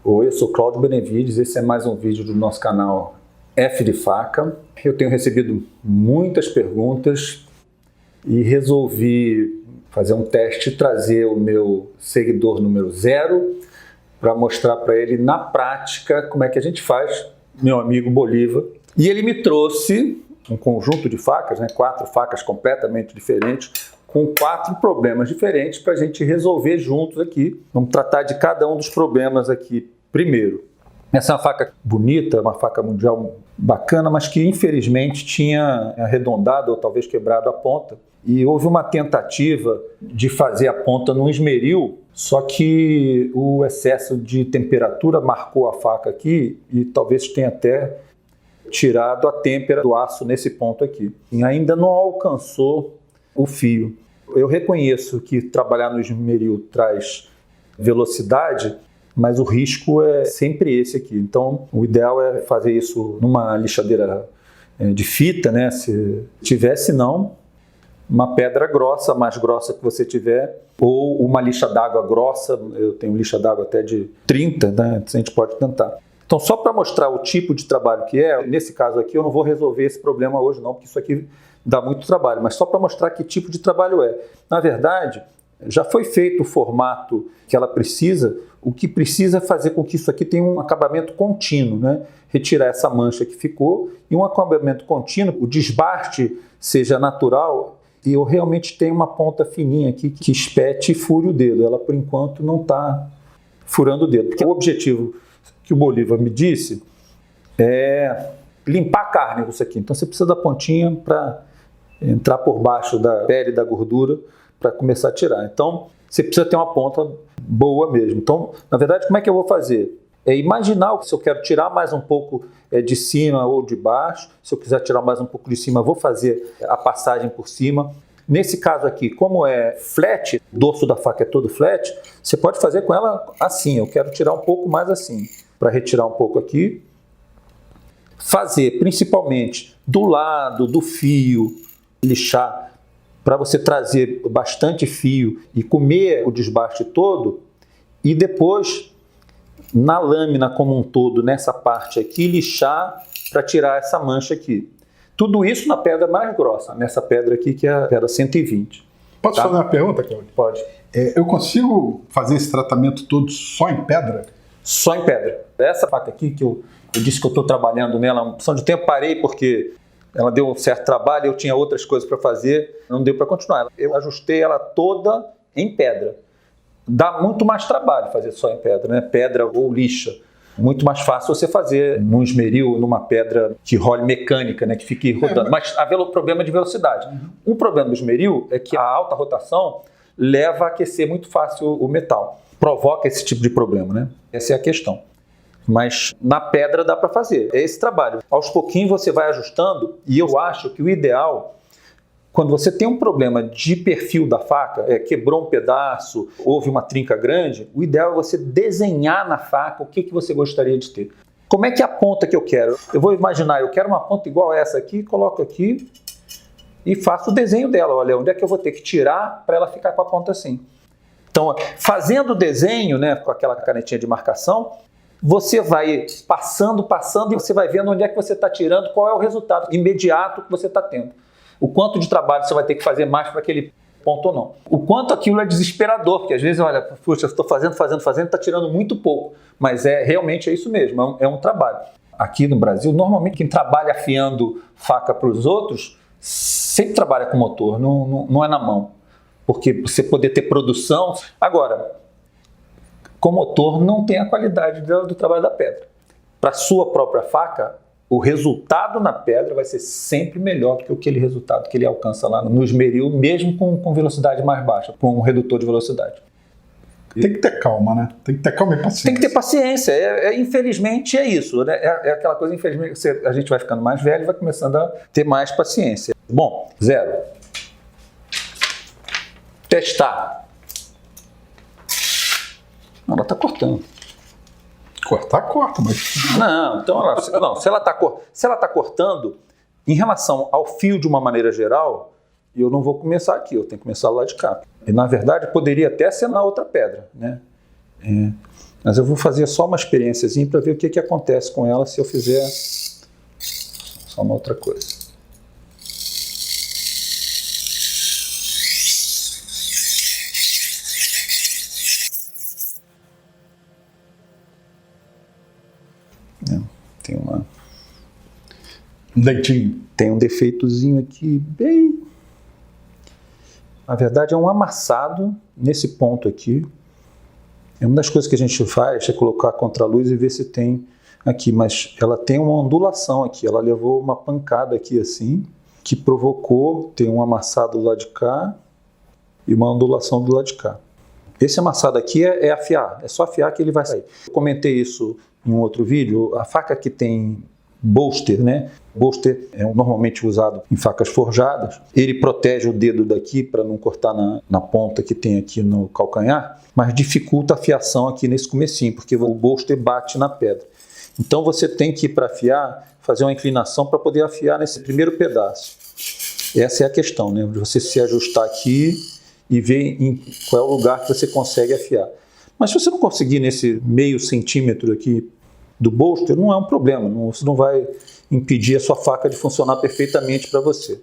Oi, eu sou Cláudio Benevides, esse é mais um vídeo do nosso canal F de Faca. Eu tenho recebido muitas perguntas e resolvi fazer um teste e trazer o meu seguidor número 0 para mostrar para ele na prática como é que a gente faz, meu amigo Bolívar. E ele me trouxe um conjunto de facas, 4 facas completamente diferentes, com 4 problemas diferentes para a gente resolver juntos aqui. Vamos tratar de cada um dos problemas aqui primeiro. Essa é uma faca bonita, uma faca mundial bacana, mas que infelizmente tinha arredondado ou talvez quebrado a ponta. E houve uma tentativa de fazer a ponta num esmeril, só que o excesso de temperatura marcou a faca aqui e talvez tenha até tirado a têmpera do aço nesse ponto aqui. E ainda não alcançou o fio. Eu reconheço que trabalhar no esmeril traz velocidade, mas o risco é sempre esse aqui. Então, o ideal é fazer isso numa lixadeira de fita, se tivesse não, uma pedra grossa, mais grossa que você tiver, ou uma lixa d'água grossa. Eu tenho lixa d'água até de 30, a gente pode tentar. Então, só para mostrar o tipo de trabalho que é, nesse caso aqui eu não vou resolver esse problema hoje não, porque isso aqui dá muito trabalho, mas só para mostrar que tipo de trabalho é. Na verdade, já foi feito o formato que ela precisa, o que precisa é fazer com que isso aqui tenha um acabamento contínuo, Retirar essa mancha que ficou e um acabamento contínuo, o desbaste seja natural e eu realmente tenho uma ponta fininha aqui que espete e fure o dedo. Ela, por enquanto, não está furando o dedo, porque o objetivo que o Bolívar me disse é limpar a carne com isso aqui. Então você precisa da pontinha para entrar por baixo da pele, da gordura, para começar a tirar. Então você precisa ter uma ponta boa mesmo. Então, na verdade, como é que eu vou fazer? É imaginar se eu quero tirar mais um pouco de cima ou de baixo. Se eu quiser tirar mais um pouco de cima, eu vou fazer a passagem por cima. Nesse caso aqui, como é flat, o dorso da faca é todo flat, você pode fazer com ela assim. Eu quero tirar um pouco mais assim, para retirar um pouco aqui. Fazer principalmente do lado do fio, lixar, para você trazer bastante fio e comer o desbaste todo, e depois na lâmina como um todo, nessa parte aqui, lixar para tirar essa mancha aqui. Tudo isso na pedra mais grossa, nessa pedra aqui que é a pedra 120. Posso fazer uma pergunta, Cláudio? Pode. Eu consigo fazer esse tratamento todo só em pedra? Só em pedra. Essa faca aqui que eu disse que eu estou trabalhando nela, uma opção de tempo, parei porque ela deu um certo trabalho, eu tinha outras coisas para fazer, não deu para continuar. Eu ajustei ela toda em pedra. Dá muito mais trabalho fazer só em pedra, Pedra ou lixa. Muito mais fácil você fazer num esmeril, numa pedra que role mecânica, que fique rodando. Mas há problema de velocidade. Um problema do esmeril é que a alta rotação leva a aquecer muito fácil o metal. Provoca esse tipo de problema, Essa é a questão. Mas na pedra dá para fazer. É esse trabalho. Aos pouquinhos você vai ajustando e eu acho que o ideal, quando você tem um problema de perfil da faca, quebrou um pedaço, houve uma trinca grande, o ideal é você desenhar na faca o que você gostaria de ter. Como é que é a ponta que eu quero? Eu vou imaginar, eu quero uma ponta igual a essa aqui, coloco aqui e faço o desenho dela. Olha, onde é que eu vou ter que tirar para ela ficar com a ponta assim. Então, fazendo o desenho, com aquela canetinha de marcação, você vai passando e você vai vendo onde é que você está tirando, qual é o resultado imediato que você está tendo. O quanto de trabalho você vai ter que fazer mais para aquele ponto ou não. O quanto aquilo é desesperador, porque às vezes, olha, puxa, eu estou fazendo, está tirando muito pouco. Mas realmente é isso mesmo, é um trabalho. Aqui no Brasil, normalmente quem trabalha afiando faca para os outros, sempre trabalha com motor, não é na mão. Porque você poder ter produção. Agora, com motor não tem a qualidade do trabalho da pedra. Para a sua própria faca, o resultado na pedra vai ser sempre melhor do que aquele resultado que ele alcança lá no esmeril, mesmo com velocidade mais baixa, com um redutor de velocidade. Tem que ter calma, Tem que ter calma e paciência. Tem que ter paciência. Infelizmente é isso. É aquela coisa, infelizmente, a gente vai ficando mais velho e vai começando a ter mais paciência. Bom, 0. Testar. Ela está cortando. Cortar, corta, mas... Não, então se ela está cortando, em relação ao fio de uma maneira geral, eu não vou começar aqui, eu tenho que começar lá de cá. E na verdade poderia até ser na outra pedra, Mas eu vou fazer só uma experiênciazinha para ver o que acontece com ela se eu fizer só uma outra coisa. Tem um leitinho. Tem um defeitozinho aqui, bem... Na verdade é um amassado nesse ponto aqui. Uma das coisas que a gente faz é colocar a contraluz e ver se tem aqui, mas ela tem uma ondulação aqui, ela levou uma pancada aqui assim, que provocou, tem um amassado do lado de cá e uma ondulação do lado de cá. Esse amassado aqui é afiar, é só afiar que ele vai sair. Eu comentei isso em um outro vídeo, a faca que tem bolster, né? Bolster é normalmente usado em facas forjadas. Ele protege o dedo daqui para não cortar na ponta que tem aqui no calcanhar, mas dificulta a afiação aqui nesse comecinho, porque o bolster bate na pedra. Então você tem que ir para afiar, fazer uma inclinação para poder afiar nesse primeiro pedaço. Essa é a questão, né? Você se ajustar aqui e ver qual é o lugar que você consegue afiar. Mas se você não conseguir nesse meio centímetro aqui do bolster, não é um problema, você não vai impedir a sua faca de funcionar perfeitamente para você.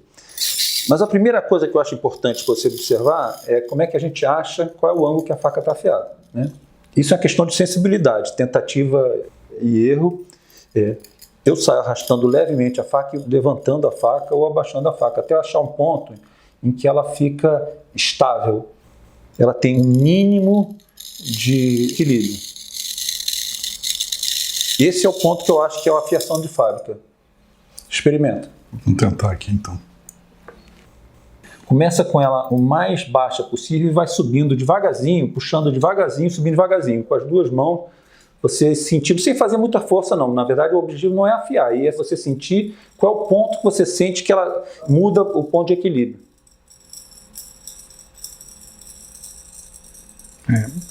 Mas a primeira coisa que eu acho importante você observar é como é que a gente acha qual é o ângulo que a faca está afiada, né? Isso é uma questão de sensibilidade, tentativa e erro. Eu saio arrastando levemente a faca e levantando a faca ou abaixando a faca, até eu achar um ponto em que ela fica estável. Ela tem um mínimo de equilíbrio. Esse é o ponto que eu acho que é a afiação de fábrica. Experimenta. Vamos tentar aqui então. Começa com ela o mais baixa possível e vai subindo devagarzinho, puxando devagarzinho, subindo devagarzinho. Com as duas mãos, você sentindo, sem fazer muita força não. Na verdade, o objetivo não é afiar, é você sentir qual é o ponto que você sente que ela muda o ponto de equilíbrio.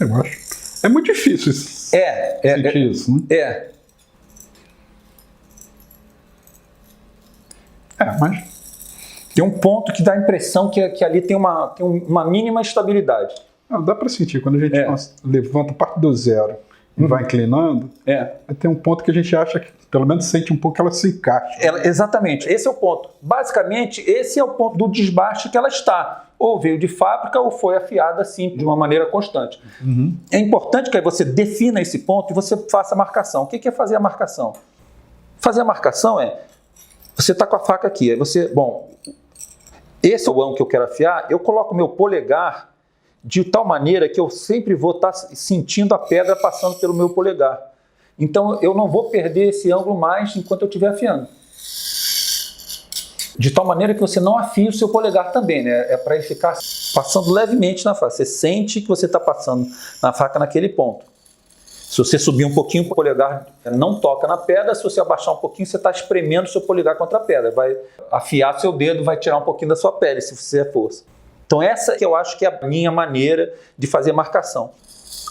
Eu acho. É muito difícil sentir isso, né? Mas tem um ponto que dá a impressão que ali tem uma mínima estabilidade. Dá para sentir, quando a gente levanta a parte do zero e vai inclinando, tem um ponto que a gente acha que, pelo menos sente um pouco que ela se encaixa. Exatamente, esse é o ponto. Basicamente, esse é o ponto do desbaste que ela está. Ou veio de fábrica ou foi afiada assim, de uma maneira constante. É importante que você defina esse ponto e você faça a marcação. O que é fazer a marcação? Fazer a marcação você está com a faca aqui, aí você, esse é o ângulo que eu quero afiar, eu coloco meu polegar de tal maneira que eu sempre vou estar sentindo a pedra passando pelo meu polegar. Então eu não vou perder esse ângulo mais enquanto eu estiver afiando. De tal maneira que você não afie o seu polegar também, né? É para ele ficar passando levemente na faca. Você sente que você está passando na faca naquele ponto. Se você subir um pouquinho, o polegar não toca na pedra. Se você abaixar um pouquinho, você está espremendo o seu polegar contra a pedra. Vai afiar seu dedo, vai tirar um pouquinho da sua pele, se você fizer força. Então essa que eu acho que é a minha maneira de fazer marcação.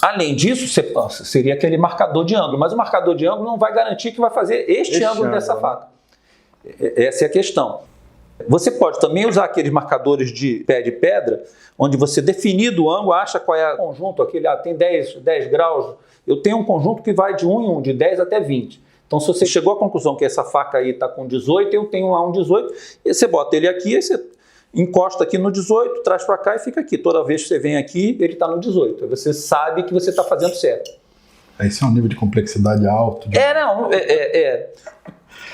Além disso, seria aquele marcador de ângulo. Mas o marcador de ângulo não vai garantir que vai fazer este ângulo dessa faca. Essa é a questão. Você pode também usar aqueles marcadores de pé de pedra, onde você, definido o ângulo, acha qual é o conjunto, aquele tem 10 graus. Eu tenho um conjunto que vai de 1 em 1, de 10 até 20. Então, se você chegou à conclusão que essa faca aí está com 18, eu tenho lá um 18, e você bota ele aqui, aí você encosta aqui no 18, traz para cá e fica aqui. Toda vez que você vem aqui, ele está no 18. Aí você sabe que você está fazendo certo. Esse é um nível de complexidade alto.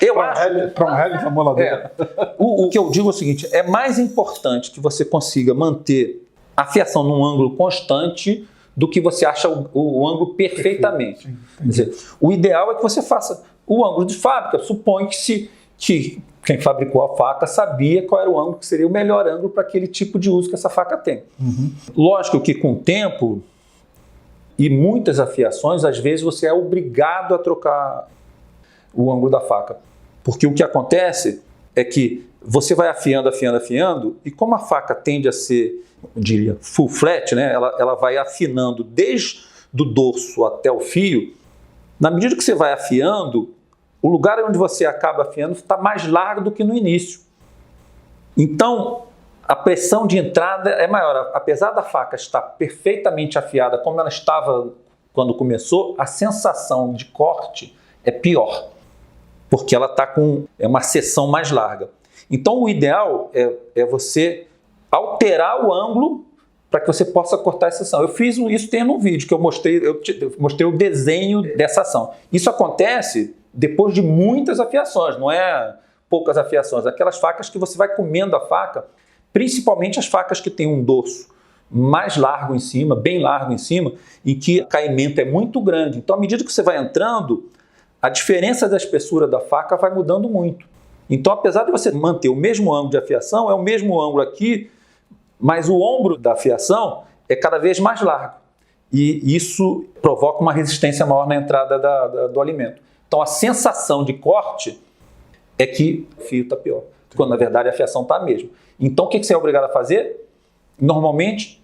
Eu acho... Para um rally amolador. O que eu digo é o seguinte, é mais importante que você consiga manter a fiação num ângulo constante do que você acha o ângulo perfeitamente. Quer dizer, o ideal é que você faça o ângulo de fábrica. Supõe que quem fabricou a faca sabia qual era o ângulo que seria o melhor ângulo para aquele tipo de uso que essa faca tem. Lógico que com o tempo e muitas afiações, às vezes você é obrigado a trocar o ângulo da faca. Porque o que acontece é que você vai afiando, e como a faca tende a ser, eu diria, full flat, né? Ela vai afinando desde o dorso até o fio. Na medida que você vai afiando, o lugar onde você acaba afiando está mais largo do que no início. Então, a pressão de entrada é maior. Apesar da faca estar perfeitamente afiada, como ela estava quando começou, a sensação de corte é pior, porque ela está com uma seção mais larga. Então, o ideal é você alterar o ângulo para que você possa cortar essa ação. Eu fiz isso, tem no vídeo que eu mostrei o desenho dessa ação. Isso acontece depois de muitas afiações, não é poucas afiações. Aquelas facas que você vai comendo a faca, principalmente as facas que têm um dorso mais largo em cima, bem largo em cima, e que o caimento é muito grande. Então, à medida que você vai entrando, a diferença da espessura da faca vai mudando muito. Então, apesar de você manter o mesmo ângulo de afiação, é o mesmo ângulo aqui, mas o ombro da afiação é cada vez mais largo. E isso provoca uma resistência maior na entrada do alimento. Então, a sensação de corte é que o fio está pior, quando na verdade a afiação está a mesma. Então, o que você é obrigado a fazer? Normalmente,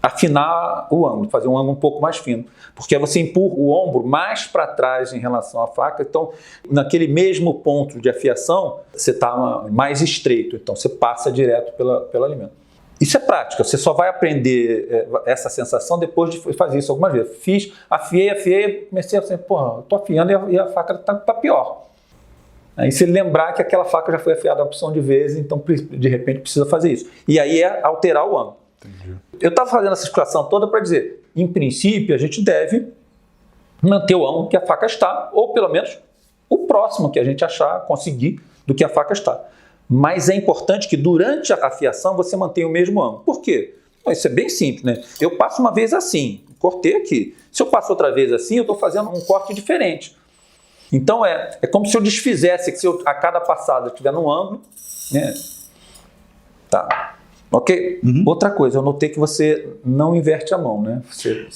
afinar o ângulo, fazer um ângulo um pouco mais fino, porque aí você empurra o ombro mais para trás em relação à faca. Então, naquele mesmo ponto de afiação, você está mais estreito, então você passa direto pelo alimento. Isso é prática, você só vai aprender essa sensação depois de fazer isso algumas vezes. Afiei, comecei a assim, estou afiando e a faca está pior. Aí você lembrar que aquela faca já foi afiada uma opção de vezes, então de repente precisa fazer isso. E aí é alterar o ângulo. Entendi. Eu estava fazendo essa explicação toda para dizer, em princípio a gente deve manter o ângulo que a faca está, ou pelo menos o próximo que a gente achar, conseguir, do que a faca está. Mas é importante que durante a afiação você mantenha o mesmo ângulo. Por quê? Isso é bem simples, né? Eu passo uma vez assim, cortei aqui. Se eu passo outra vez assim, eu estou fazendo um corte diferente. Então é como se eu desfizesse, que se eu, a cada passada estiver num ângulo, né? Tá. Ok? Uhum. Outra coisa, eu notei que você não inverte a mão, né? Você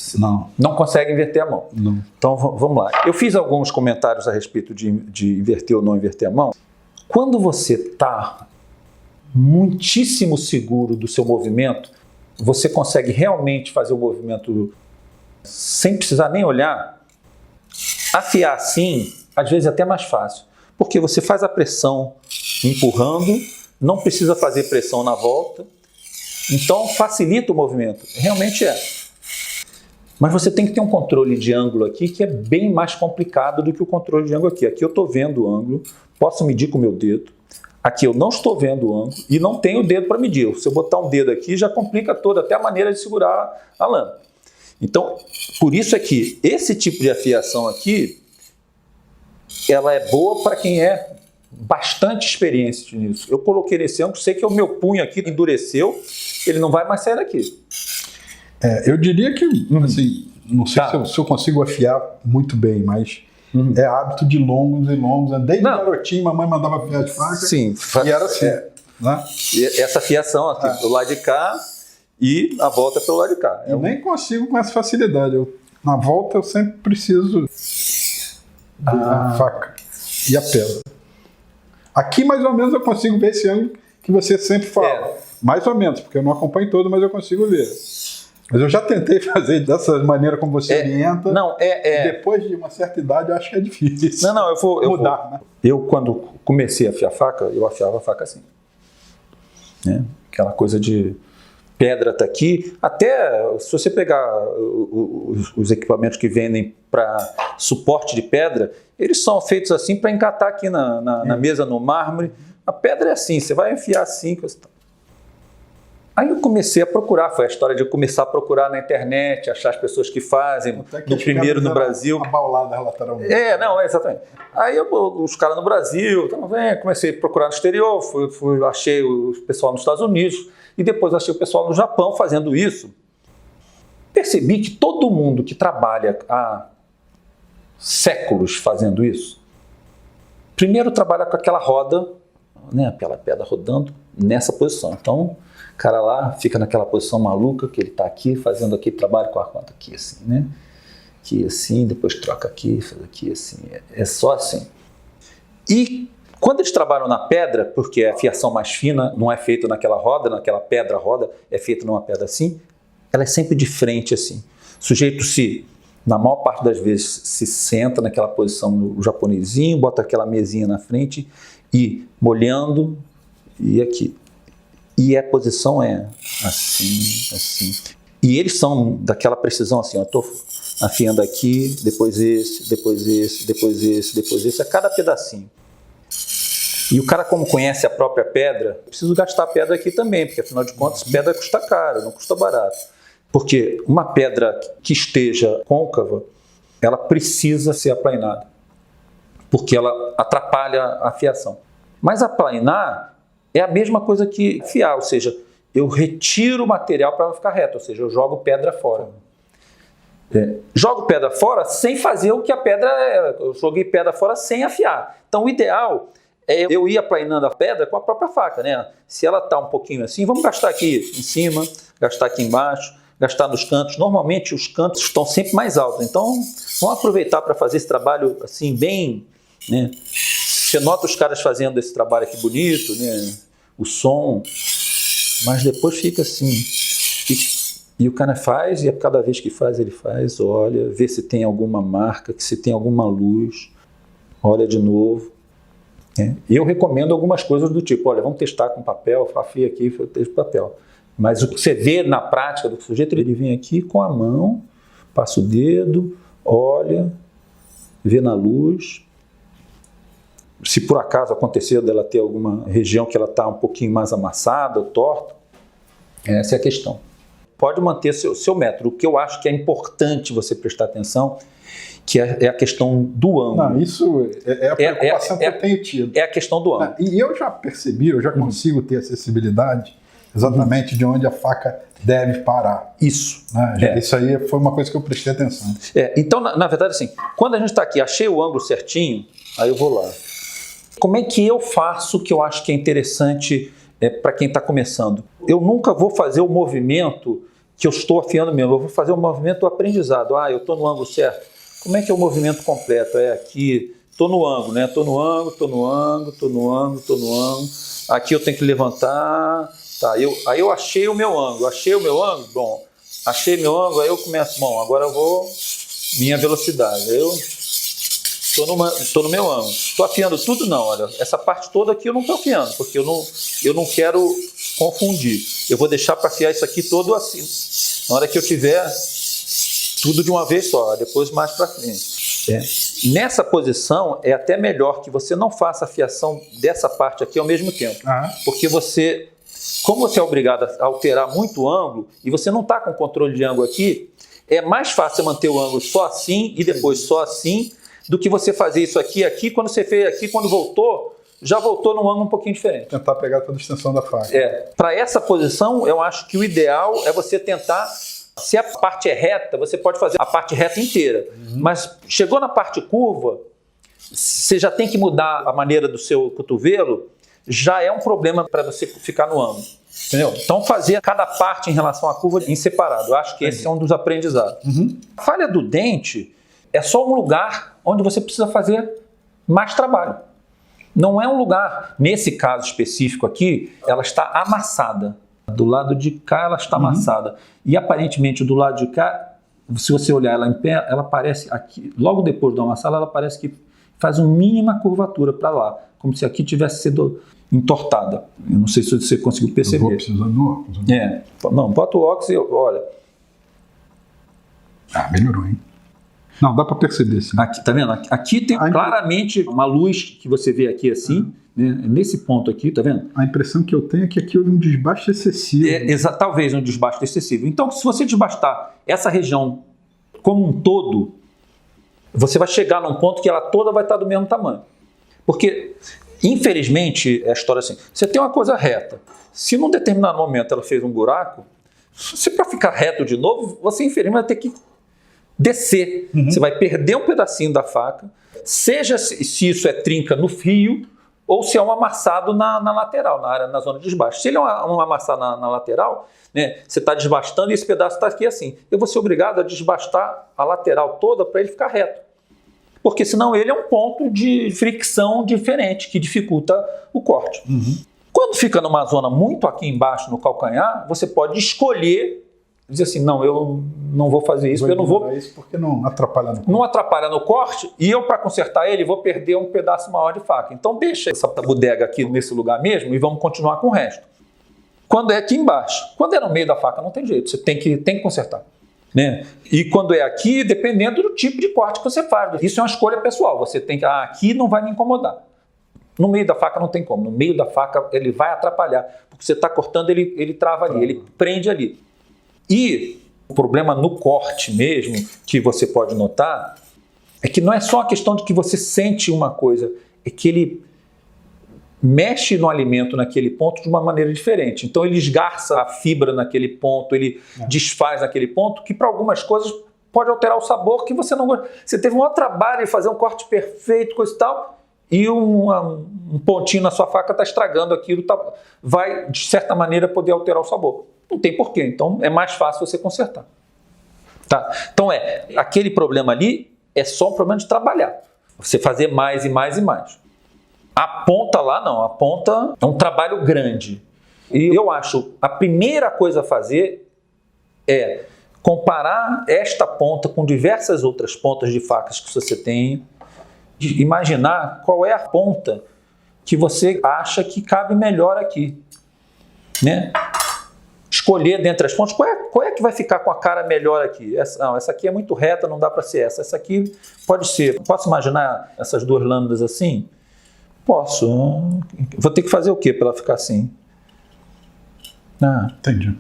não consegue inverter a mão. Não. Então vamos lá. Eu fiz alguns comentários a respeito de inverter ou não inverter a mão. Quando você está muitíssimo seguro do seu movimento, você consegue realmente fazer o movimento sem precisar nem olhar. Afiar assim, às vezes é até mais fácil, porque você faz a pressão empurrando, não precisa fazer pressão na volta, então facilita o movimento, realmente é. Mas você tem que ter um controle de ângulo aqui que é bem mais complicado do que o controle de ângulo aqui. Aqui eu estou vendo o ângulo, posso medir com o meu dedo, aqui eu não estou vendo o ângulo e não tenho o dedo para medir. Se eu botar um dedo aqui já complica toda, até a maneira de segurar a lâmina. Então, por isso é que esse tipo de afiação aqui, ela é boa para quem é bastante experiente nisso. Eu coloquei nesse ângulo, sei que o meu punho aqui endureceu, ele não vai mais sair daqui. Eu diria que, assim, não sei se eu consigo afiar muito bem, mas é hábito de longos e longos. Desde garotinho, mamãe mandava afiar de faca. Sim, e era assim. Né? E essa afiação aqui, do lado de cá e a volta pelo lado de cá. Eu nem consigo com essa facilidade. Na volta eu sempre preciso da faca e a pedra. Aqui mais ou menos eu consigo ver esse ângulo que você sempre fala. Mais ou menos, porque eu não acompanho todo, mas eu consigo ver. Mas eu já tentei fazer dessa maneira como você orienta. E depois de uma certa idade eu acho que é difícil. Eu vou mudar. Né? Eu, quando comecei a afiar a faca, eu afiava a faca assim. Né? Aquela coisa de pedra tá aqui. Até se você pegar os equipamentos que vendem para suporte de pedra, eles são feitos assim para encatar aqui na mesa, no mármore. A pedra é assim, você vai enfiar assim. Aí eu comecei a procurar, foi a história de eu começar a procurar na internet, achar as pessoas que fazem, no primeiro no Brasil. Abaulada lateralmente. Exatamente. Aí os caras no Brasil, comecei a procurar no exterior, achei o pessoal nos Estados Unidos e depois achei o pessoal no Japão fazendo isso. Percebi que todo mundo que trabalha há séculos fazendo isso, primeiro trabalha com aquela roda, né, aquela pedra rodando nessa posição. Então, o cara lá fica naquela posição maluca, que ele está aqui, fazendo aqui trabalho com a conta aqui assim, né? Aqui assim, depois troca aqui, faz aqui assim, é só assim. E quando eles trabalham na pedra, porque a fiação mais fina não é feita naquela roda, naquela pedra roda, é feita numa pedra assim, ela é sempre de frente assim. O sujeito na maior parte das vezes, se senta naquela posição no japonesinho, bota aquela mesinha na frente e molhando e aqui. E a posição é assim, assim. E eles são daquela precisão assim, eu estou afiando aqui, depois esse, depois esse, depois esse, depois esse, a cada pedacinho. E o cara, como conhece a própria pedra, preciso gastar a pedra aqui também, porque afinal de contas, pedra custa caro, não custa barato. Porque uma pedra que esteja côncava, ela precisa ser aplainada, porque ela atrapalha a fiação. Mas aplainar é a mesma coisa que fiar, ou seja, eu retiro o material para ela ficar reta, ou seja, eu jogo pedra fora. Jogo pedra fora sem fazer o que a pedra é. Eu joguei pedra fora sem afiar. Então o ideal é eu ir aplainando a pedra com a própria faca, né? Se ela está um pouquinho assim, vamos gastar aqui em cima, gastar aqui embaixo, gastar nos cantos. Normalmente os cantos estão sempre mais altos, então vamos aproveitar para fazer esse trabalho assim bem, né? Você nota os caras fazendo esse trabalho aqui bonito, né? O som, mas depois fica assim. E o cara faz, e a cada vez que faz, ele faz, olha, vê se tem alguma marca, se tem alguma luz, olha de novo. Eu recomendo algumas coisas do tipo, olha, vamos testar com papel, afia aqui, eu testo papel. Mas o que você vê na prática do sujeito, ele vem aqui com a mão, passa o dedo, olha, vê na luz. Se por acaso aconteceu dela ter alguma região que ela está um pouquinho mais amassada ou torta, essa é a questão. Pode manter seu método. O que eu acho que é importante você prestar atenção, que é a questão do ângulo. Não, isso é a preocupação que eu tenho tido. É a questão do ângulo. E eu já percebi, eu já consigo ter acessibilidade exatamente de onde a faca deve parar. Isso. Isso aí foi uma coisa que eu prestei atenção. Então, na verdade, assim, quando a gente está aqui, achei o ângulo certinho, aí eu vou lá. Como é que eu faço que eu acho que é interessante para quem está começando? Eu nunca vou fazer o movimento que eu estou afiando mesmo, eu vou fazer o movimento do aprendizado. Eu estou no ângulo certo. Como é que é o movimento completo? Aqui, estou no ângulo, né? Estou no ângulo, estou no ângulo, estou no ângulo, estou no ângulo. Aqui eu tenho que levantar. Tá, aí eu achei o meu ângulo. Achei o meu ângulo? Bom, achei meu ângulo, aí eu começo. Bom, agora eu vou... Minha velocidade. Eu estou no meu ângulo. Estou afiando tudo? Não, olha. Essa parte toda aqui eu não estou afiando, porque eu não quero confundir. Eu vou deixar para afiar isso aqui todo assim. Na hora que eu tiver... tudo de uma vez só, depois mais para frente. Nessa posição, é até melhor que você não faça a fiação dessa parte aqui ao mesmo tempo. Porque você, como você é obrigado a alterar muito o ângulo, e você não está com controle de ângulo aqui, é mais fácil manter o ângulo só assim e depois só assim, do que você fazer isso aqui, quando você fez aqui, quando voltou, já voltou num ângulo um pouquinho diferente. Tentar pegar toda a extensão da faca. Para essa posição, eu acho que o ideal é você tentar... Se a parte é reta, você pode fazer a parte reta inteira. Mas chegou na parte curva, você já tem que mudar a maneira do seu cotovelo, já é um problema para você ficar no ângulo. Entendeu? Então fazer cada parte em relação à curva em separado. Eu acho que esse é um dos aprendizados. A falha do dente é só um lugar onde você precisa fazer mais trabalho. Não é um lugar, nesse caso específico aqui, ela está amassada. Do lado de cá ela está amassada. E aparentemente do lado de cá, se você olhar ela em pé, ela parece aqui, logo depois do amassado, ela parece que faz uma mínima curvatura para lá, como se aqui tivesse sido entortada. Eu não sei se você conseguiu perceber. Eu vou precisar do óculos. Não, bota o óculos e olha. Melhorou, hein? Não, dá para perceber, sim. Aqui, tá vendo? Aqui tem claramente uma luz que você vê aqui assim, né? Nesse ponto aqui, tá vendo? A impressão que eu tenho é que aqui houve um desbaste excessivo. Talvez um desbaste excessivo. Então, se você desbastar essa região como um todo, você vai chegar num ponto que ela toda vai estar do mesmo tamanho. Porque, infelizmente, é a história assim, você tem uma coisa reta. Se num determinado momento ela fez um buraco, se para ficar reto de novo, você infelizmente vai ter que descer. Você vai perder um pedacinho da faca, seja se isso é trinca no fio ou se é um amassado na lateral, na zona de desbaste. Se ele é um amassado na lateral, né, você está desbastando e esse pedaço está aqui assim. Eu vou ser obrigado a desbastar a lateral toda para ele ficar reto. Porque senão ele é um ponto de fricção diferente que dificulta o corte. Quando fica numa zona muito aqui embaixo no calcanhar, você pode escolher dizer assim, não, eu não vou fazer isso, eu não vou... isso porque não atrapalha no corte. Não atrapalha no corte, e eu, para consertar ele, vou perder um pedaço maior de faca. Então deixa essa bodega aqui nesse lugar mesmo e vamos continuar com o resto. Quando é aqui embaixo. Quando é no meio da faca, não tem jeito, você tem que consertar. Né? E quando é aqui, dependendo do tipo de corte que você faz. Isso é uma escolha pessoal, você tem que, aqui não vai me incomodar. No meio da faca não tem como, no meio da faca ele vai atrapalhar, porque você está cortando, ele trava ali, ele prende ali. E o problema no corte mesmo, que você pode notar, é que não é só a questão de que você sente uma coisa, é que ele mexe no alimento naquele ponto de uma maneira diferente. Então ele esgarça a fibra naquele ponto, ele desfaz naquele ponto, que para algumas coisas pode alterar o sabor que você não gosta. Você teve um maior trabalho de fazer um corte perfeito, coisa e tal, e um pontinho na sua faca está estragando aquilo, vai, de certa maneira, poder alterar o sabor. Não tem porquê, então é mais fácil você consertar. Tá? Então aquele problema ali é só um problema de trabalhar. Você fazer mais e mais e mais. A ponta lá não, a ponta é um trabalho grande. E eu acho, a primeira coisa a fazer é comparar esta ponta com diversas outras pontas de facas que você tem, imaginar qual é a ponta que você acha que cabe melhor aqui, né? Escolher dentre as pontas, qual é que vai ficar com a cara melhor aqui? Essa aqui é muito reta, não dá para ser essa. Essa aqui pode ser. Posso imaginar essas duas lâminas assim? Posso. Vou ter que fazer o quê para ela ficar assim? Entendi.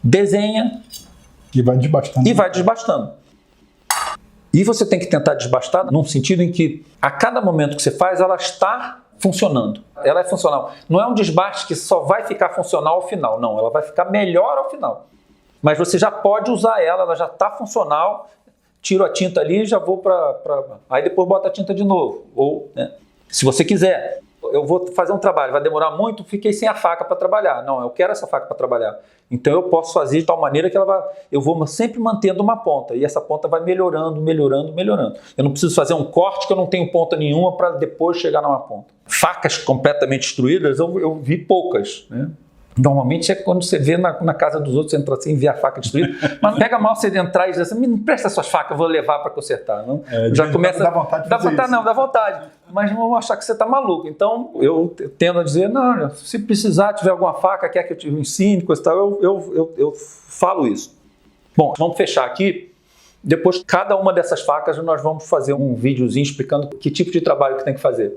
Desenha. E vai desbastando. E vai desbastando. E você tem que tentar desbastar num sentido em que a cada momento que você faz, ela está funcionando. Ela é funcional. Não é um desbaste que só vai ficar funcional ao final. Não, ela vai ficar melhor ao final. Mas você já pode usar ela já está funcional. Tiro a tinta ali e já vou para... Aí depois bota a tinta de novo. Ou, né, se você quiser, eu vou fazer um trabalho, vai demorar muito, fiquei sem a faca para trabalhar. Não, eu quero essa faca para trabalhar. Então eu posso fazer de tal maneira que eu vou sempre mantendo uma ponta. E essa ponta vai melhorando, melhorando, melhorando. Eu não preciso fazer um corte que eu não tenho ponta nenhuma para depois chegar numa ponta. Facas completamente destruídas, eu vi poucas, né? Normalmente é quando você vê na casa dos outros, entra assim e vê a faca destruída. Mas não pega mal você entrar e dizer assim, me presta suas facas, eu vou levar para consertar. Não? Já começa a dar vontade de fazer isso. Não, dá vontade. Mas vão achar que você está maluco. Então, eu tendo a dizer, não, se precisar, tiver alguma faca, quer que eu te ensine, coisa e tal, eu falo isso. Bom, vamos fechar aqui. Depois, cada uma dessas facas, nós vamos fazer um videozinho explicando que tipo de trabalho que tem que fazer.